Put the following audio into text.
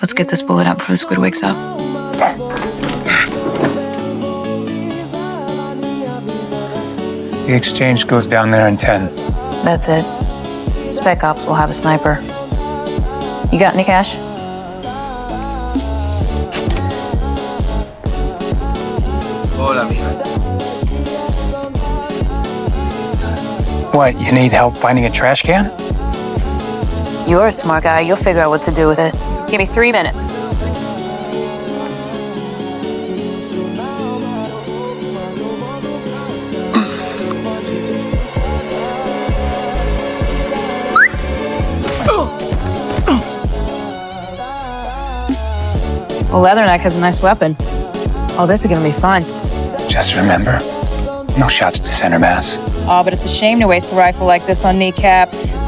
Let's get this bullet out before the squid wakes up. The exchange goes down there in 10. That's it. Spec Ops will have a sniper. You got any cash? What, you need help finding a trash can? You're a smart guy. You'll figure out what to do with it. Give me 3 minutes. Well, Leatherneck has a nice weapon. Oh, this is gonna be fun. Just remember, no shots to center mass. Oh, but it's a shame to waste a rifle like this on kneecaps.